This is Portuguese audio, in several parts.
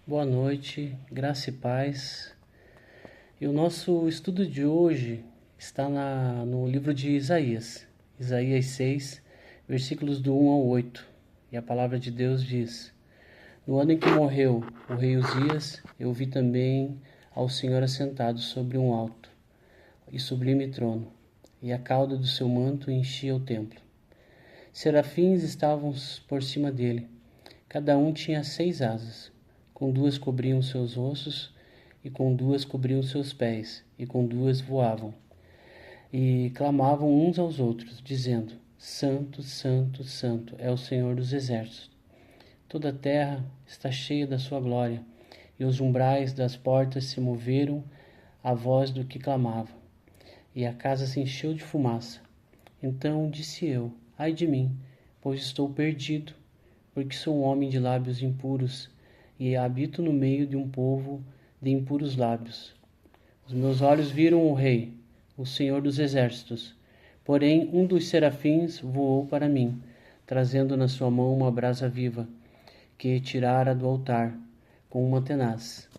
Boa noite, graça e paz. E o nosso estudo de hoje está no livro de Isaías, Isaías 6, versículos do 1 ao 8. E a palavra de Deus diz: No ano em que morreu o rei Uzias, eu vi também ao Senhor assentado sobre um alto e sublime trono, e a cauda do seu manto enchia o templo. Serafins estavam por cima dele, cada um tinha 6 asas. Com 2 cobriam seus rostos, e com 2 cobriam seus pés, e com 2 voavam. E clamavam uns aos outros, dizendo: Santo, Santo, Santo é o Senhor dos exércitos. Toda a terra está cheia da sua glória, e os umbrais das portas se moveram à voz do que clamava, e a casa se encheu de fumaça. Então disse eu: Ai de mim, pois estou perdido, porque sou um homem de lábios impuros, e habito no meio de um povo de impuros lábios. Os meus olhos viram o Rei, o Senhor dos exércitos. Porém, um dos serafins voou para mim, trazendo na sua mão uma brasa viva, que tirara do altar, com uma tenaz.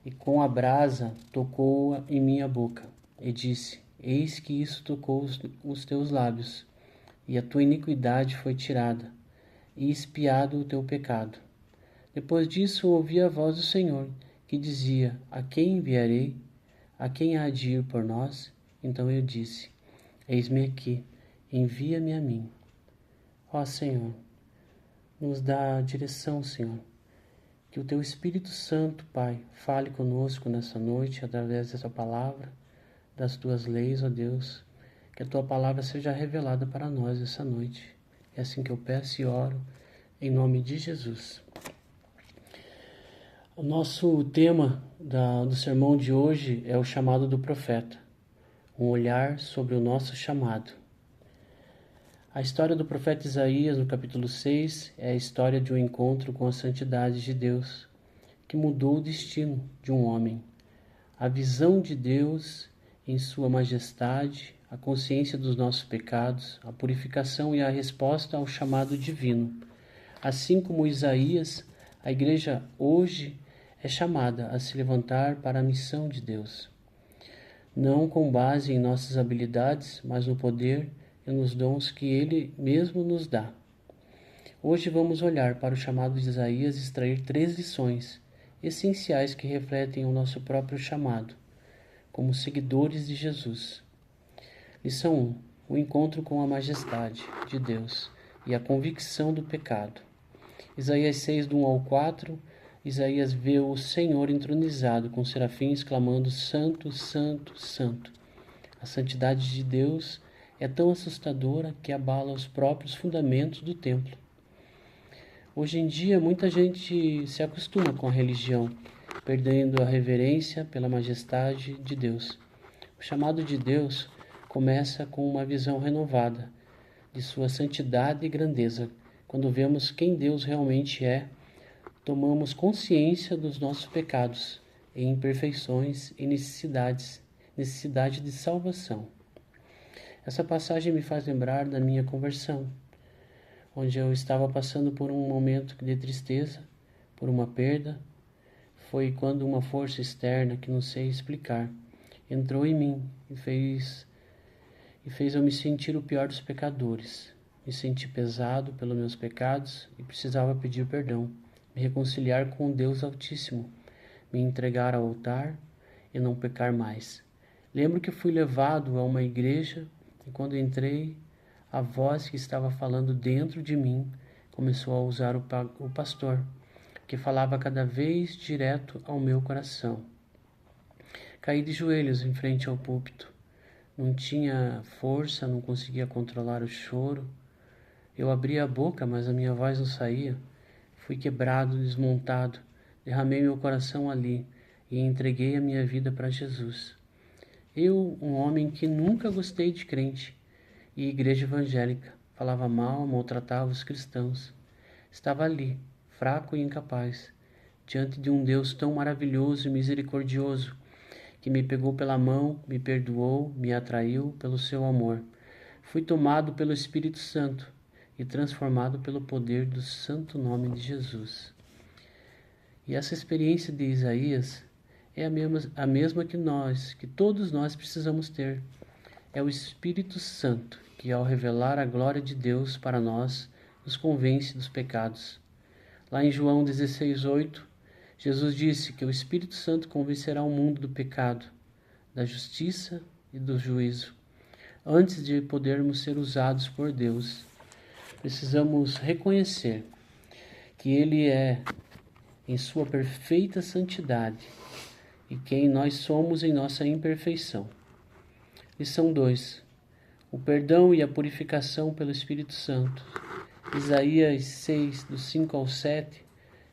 E com a brasa tocou-a em minha boca, e disse: Eis que isso tocou os teus lábios, e a tua iniquidade foi tirada, e expiado o teu pecado. Depois disso ouvi a voz do Senhor, que dizia: A quem enviarei? A quem há de ir por nós? Então eu disse: Eis-me aqui, envia-me a mim. Ó Senhor, nos dá a direção, Senhor. Que o teu Espírito Santo, Pai, fale conosco nessa noite, através dessa palavra, das tuas leis, ó Deus. Que a tua palavra seja revelada para nós essa noite. É assim que eu peço e oro, em nome de Jesus. O nosso tema do sermão de hoje é o chamado do profeta, um olhar sobre o nosso chamado. A história do profeta Isaías, no capítulo 6, é a história de um encontro com a santidade de Deus, que mudou o destino de um homem. A visão de Deus em sua majestade, a consciência dos nossos pecados, a purificação e a resposta ao chamado divino. Assim como Isaías, a igreja hoje é chamada a se levantar para a missão de Deus, não com base em nossas habilidades, mas no poder e nos dons que Ele mesmo nos dá. Hoje vamos olhar para o chamado de Isaías e extrair 3 lições essenciais que refletem o nosso próprio chamado, como seguidores de Jesus. Lição 1. O encontro com a majestade de Deus e a convicção do pecado. Isaías 6, do 1 ao 4, Isaías vê o Senhor entronizado, com serafins clamando: Santo, Santo, Santo. A santidade de Deus é tão assustadora que abala os próprios fundamentos do templo. Hoje em dia, muita gente se acostuma com a religião, perdendo a reverência pela majestade de Deus. O chamado de Deus começa com uma visão renovada de sua santidade e grandeza. Quando vemos quem Deus realmente é, tomamos consciência dos nossos pecados e imperfeições e necessidade de salvação. Essa passagem me faz lembrar da minha conversão, onde eu estava passando por um momento de tristeza, por uma perda. Foi quando uma força externa, que não sei explicar, entrou em mim e fez eu me sentir o pior dos pecadores. Me senti pesado pelos meus pecados e precisava pedir perdão, me reconciliar com o Deus Altíssimo, me entregar ao altar e não pecar mais. Lembro que fui levado a uma igreja e quando entrei, a voz que estava falando dentro de mim começou a usar o pastor, que falava cada vez direto ao meu coração. Caí de joelhos em frente ao púlpito. Não tinha força, não conseguia controlar o choro. Eu abria a boca, mas a minha voz não saía. Fui quebrado, desmontado. Derramei meu coração ali e entreguei a minha vida para Jesus. Eu, um homem que nunca gostei de crente e igreja evangélica, falava mal, maltratava os cristãos. Estava ali, fraco e incapaz, diante de um Deus tão maravilhoso e misericordioso, que me pegou pela mão, me perdoou, me atraiu pelo seu amor. Fui tomado pelo Espírito Santo e transformado pelo poder do santo nome de Jesus. E essa experiência de Isaías é a mesma que todos nós precisamos ter. É o Espírito Santo que, ao revelar a glória de Deus para nós, nos convence dos pecados. Lá em João 16:8, Jesus disse que o Espírito Santo convencerá o mundo do pecado, da justiça e do juízo. Antes de podermos ser usados por Deus, precisamos reconhecer que Ele é, em sua perfeita santidade, e quem nós somos em nossa imperfeição. Lição 2. O perdão e a purificação pelo Espírito Santo. Isaías 6, do 5 ao 7,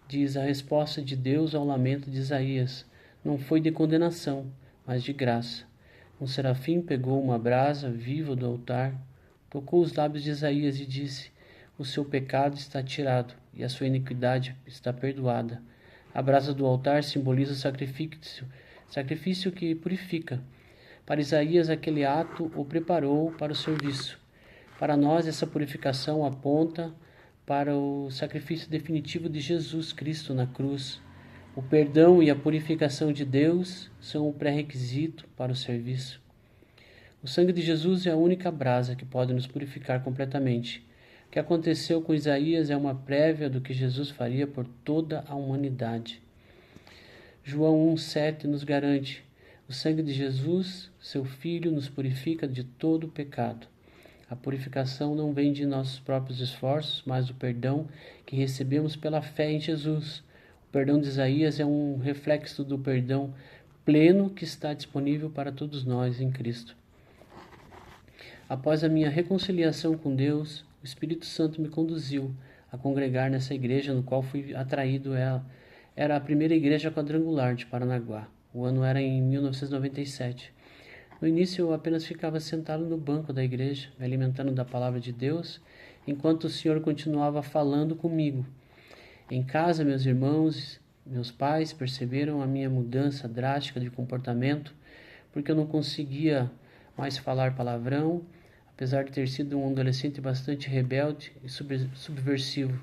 diz a resposta de Deus ao lamento de Isaías. Não foi de condenação, mas de graça. Um serafim pegou uma brasa viva do altar, tocou os lábios de Isaías e disse: o seu pecado está tirado e a sua iniquidade está perdoada. A brasa do altar simboliza o sacrifício que purifica. Para Isaías, aquele ato o preparou para o serviço. Para nós, essa purificação aponta para o sacrifício definitivo de Jesus Cristo na cruz. O perdão e a purificação de Deus são o pré-requisito para o serviço. O sangue de Jesus é a única brasa que pode nos purificar completamente. O que aconteceu com Isaías é uma prévia do que Jesus faria por toda a humanidade. João 1,7 nos garante: o sangue de Jesus, seu Filho, nos purifica de todo o pecado. A purificação não vem de nossos próprios esforços, mas do perdão que recebemos pela fé em Jesus. O perdão de Isaías é um reflexo do perdão pleno que está disponível para todos nós em Cristo. Após a minha reconciliação com Deus, o Espírito Santo me conduziu a congregar nessa igreja no qual fui atraído. Era a primeira igreja quadrangular de Paranaguá. O ano era em 1997. No início eu apenas ficava sentado no banco da igreja, me alimentando da palavra de Deus, enquanto o Senhor continuava falando comigo. Em casa, meus irmãos, meus pais perceberam a minha mudança drástica de comportamento, porque eu não conseguia mais falar palavrão, apesar de ter sido um adolescente bastante rebelde e subversivo.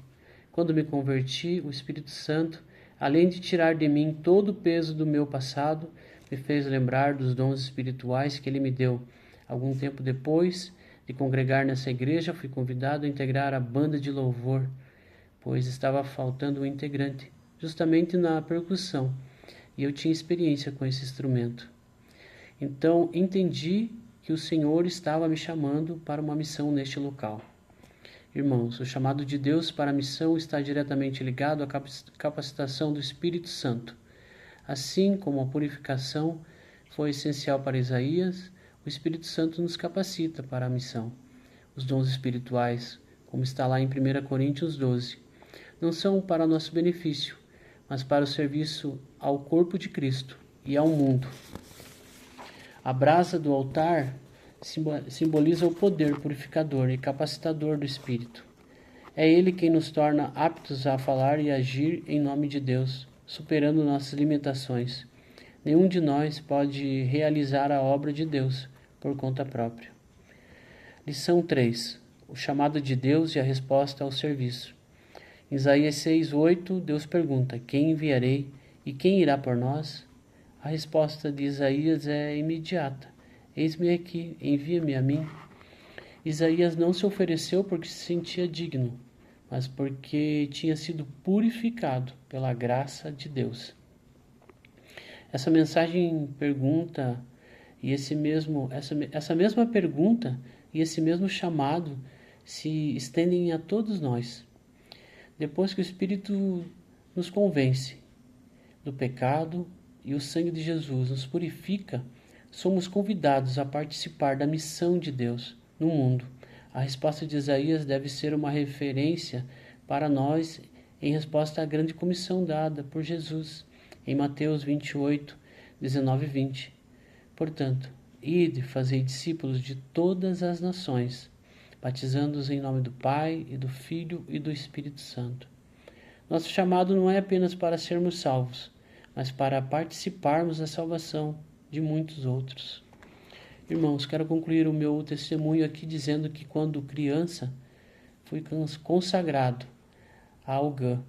Quando me converti, o Espírito Santo, além de tirar de mim todo o peso do meu passado, me fez lembrar dos dons espirituais que Ele me deu. Algum tempo depois de congregar nessa igreja, fui convidado a integrar a banda de louvor, pois estava faltando um integrante, justamente na percussão, e eu tinha experiência com esse instrumento. Então entendi que o Senhor estava me chamando para uma missão neste local. Irmãos, o chamado de Deus para a missão está diretamente ligado à capacitação do Espírito Santo. Assim como a purificação foi essencial para Isaías, o Espírito Santo nos capacita para a missão. Os dons espirituais, como está lá em 1 Coríntios 12, não são para nosso benefício, mas para o serviço ao corpo de Cristo e ao mundo. A brasa do altar simboliza o poder purificador e capacitador do Espírito. É Ele quem nos torna aptos a falar e agir em nome de Deus, superando nossas limitações. Nenhum de nós pode realizar a obra de Deus por conta própria. Lição 3. O chamado de Deus e a resposta ao serviço. Em Isaías 6:8, Deus pergunta: quem enviarei e quem irá por nós? A resposta de Isaías é imediata: eis-me aqui, envia-me a mim. Isaías não se ofereceu porque se sentia digno, mas porque tinha sido purificado pela graça de Deus. Essa mensagem pergunta e essa mesma pergunta e esse mesmo chamado se estendem a todos nós. Depois que o Espírito nos convence do pecado e o sangue de Jesus nos purifica, somos convidados a participar da missão de Deus no mundo. A resposta de Isaías deve ser uma referência para nós em resposta à grande comissão dada por Jesus em Mateus 28, 19 e 20. Portanto, ide, fazei discípulos de todas as nações, batizando-os em nome do Pai e do Filho e do Espírito Santo. Nosso chamado não é apenas para sermos salvos, mas para participarmos da salvação de muitos outros. Irmãos, quero concluir o meu testemunho aqui dizendo que quando criança fui consagrado a Algã.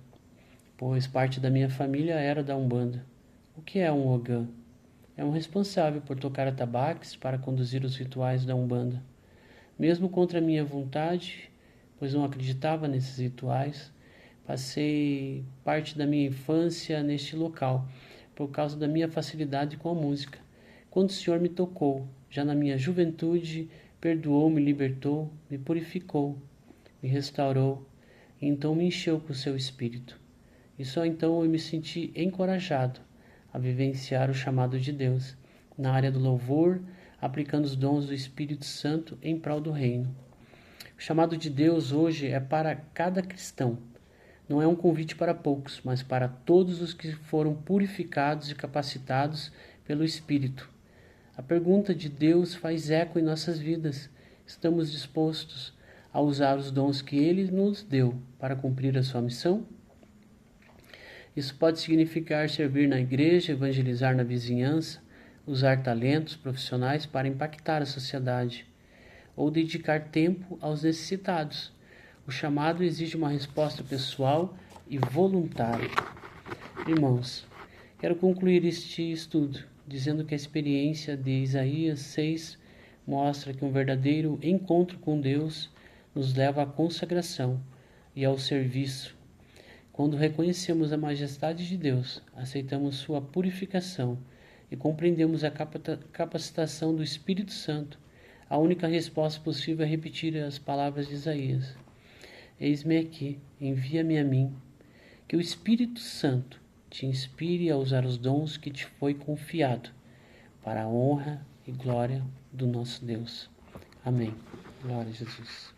pois parte da minha família era da Umbanda. O que é um Ogã? É um responsável por tocar atabaques para conduzir os rituais da Umbanda. Mesmo contra a minha vontade, pois não acreditava nesses rituais, passei parte da minha infância neste local, por causa da minha facilidade com a música. Quando o Senhor me tocou, já na minha juventude, perdoou, me libertou, me purificou, me restaurou, e então me encheu com o seu Espírito. E só então eu me senti encorajado a vivenciar o chamado de Deus, na área do louvor, aplicando os dons do Espírito Santo em prol do reino. O chamado de Deus hoje é para cada cristão. Não é um convite para poucos, mas para todos os que foram purificados e capacitados pelo Espírito. A pergunta de Deus faz eco em nossas vidas. Estamos dispostos a usar os dons que Ele nos deu para cumprir a sua missão? Isso pode significar servir na igreja, evangelizar na vizinhança, usar talentos profissionais para impactar a sociedade, ou dedicar tempo aos necessitados. O chamado exige uma resposta pessoal e voluntária. Irmãos, quero concluir este estudo dizendo que a experiência de Isaías 6 mostra que um verdadeiro encontro com Deus nos leva à consagração e ao serviço. Quando reconhecemos a majestade de Deus, aceitamos sua purificação e compreendemos a capacitação do Espírito Santo, a única resposta possível é repetir as palavras de Isaías. Eis-me aqui, envia-me a mim. Que o Espírito Santo te inspire a usar os dons que te foi confiado, para a honra e glória do nosso Deus. Amém. Glória a Jesus.